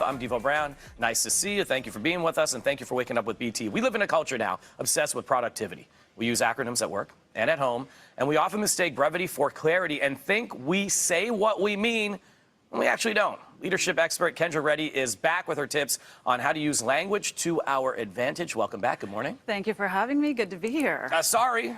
I'm Devo Brown. Nice to see you. Thank you for being with us, and thank you for waking up with BT. We live in a culture now obsessed with productivity. We use acronyms at work and at home, and we often mistake brevity for clarity and think we say what we mean when we actually don't. Leadership expert Kendra Reddy is back with her tips on how to use language to our advantage. Welcome back. Good morning. Thank you for having me. Good to be here. Sorry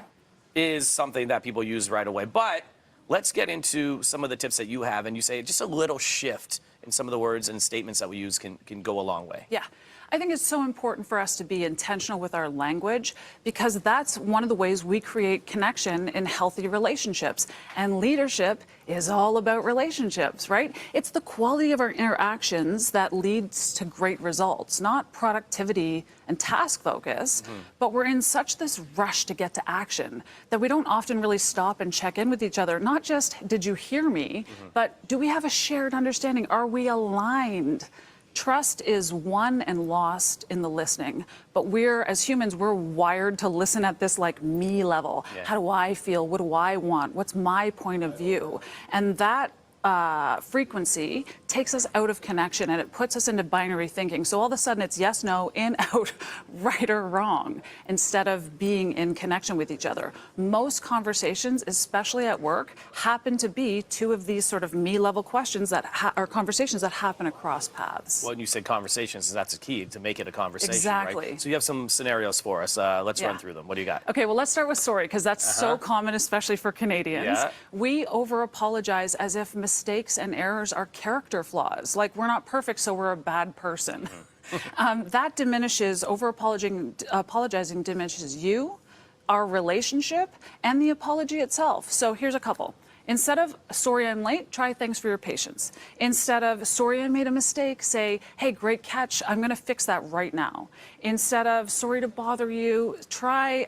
is something that people use right away, but let's get into some of the tips that you have, and you say just a little shift in some of the words and statements that we use can go a long way. Yeah. I think it's so important for us to be intentional with our language because that's one of the ways we create connection in healthy relationships. And leadership is all about relationships, right? It's the quality of our interactions that leads to great results, not productivity and task focus. But we're in such this rush to get to action that we don't often really stop and check in with each other. Not just, did you hear me, but do we have a shared understanding? Are we aligned? Trust is won and lost in the listening, but as humans, we're wired to listen at this like me level. Yeah. How do I feel? What do I want? What's my point of view? And that frequency takes us out of connection and it puts us into binary thinking. So all of a sudden it's yes, no, in, out, right or wrong, instead of being in connection with each other. Most conversations, especially at work, happen to be two of these sort of me-level questions that are conversations that happen across paths. Well, when you said conversations, that's a key to make it a conversation, exactly. Right? So you have some scenarios for us. Let's run through them. What do you got? Okay, well, let's start with sorry, because that's so common, especially for Canadians. Yeah. We over-apologize as if mistakes and errors are character flaws. Like, we're not perfect, so we're a bad person. That diminishes, apologizing diminishes you, our relationship, and the apology itself. So here's a couple. Instead of, sorry I'm late, try thanks for your patience. Instead of, sorry I made a mistake, say, hey, great catch, I'm gonna fix that right now. Instead of, sorry to bother you, try,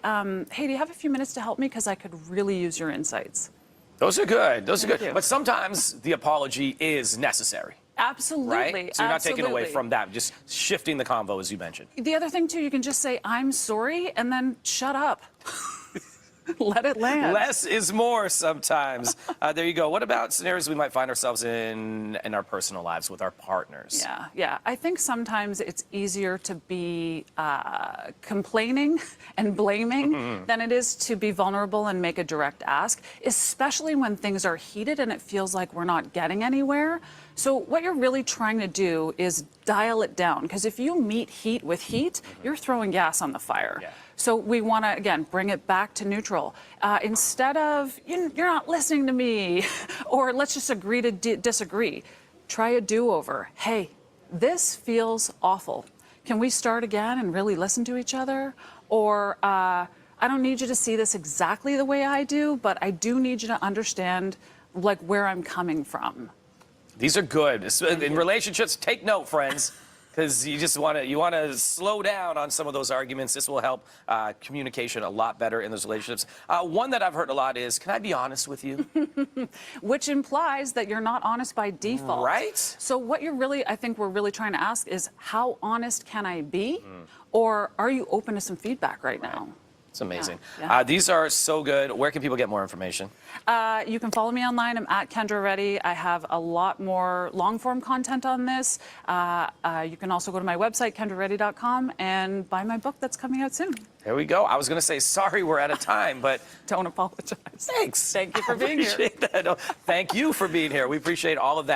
hey, do you have a few minutes to help me? Because I could really use your insights. Those are good. Those are good. you. But sometimes the apology is necessary. Absolutely. Right? So you're not taking away absolutely. from that, just shifting the convo, as you mentioned. The other thing, too, you can just say, I'm sorry, and then shut up. Let it land. Less is more sometimes. There you go. What about scenarios we might find ourselves in our personal lives with our partners? Yeah. I think sometimes it's easier to be complaining and blaming than it is to be vulnerable and make a direct ask, especially when things are heated and it feels like we're not getting anywhere. So what you're really trying to do is dial it down, because if you meet heat with heat, you're throwing gas on the fire. Yeah. So we want to, again, bring it back to neutral. Instead of, you're not listening to me, or let's just agree to disagree, try a do-over. Hey, this feels awful. Can we start again and really listen to each other? Or I don't need you to see this exactly the way I do, but I do need you to understand like where I'm coming from. These are good. In relationships, take note, friends. Because you just want to slow down on some of those arguments. This will help communication a lot better in those relationships. One that I've heard a lot is, can I be honest with you? Which implies that you're not honest by default. Right. So what I think we're really trying to ask is, how honest can I be? Or are you open to some feedback right now? It's amazing. Yeah. These are so good. Where can people get more information? You can follow me online. I'm at Kendra Reddy. I have a lot more long-form content on this. You can also go to my website, kendrareddy.com, and buy my book that's coming out soon. There we go. I was going to say, sorry, we're out of time, but... Don't apologize. Thanks. Thank you for being here. That. Thank you for being here. We appreciate all of that.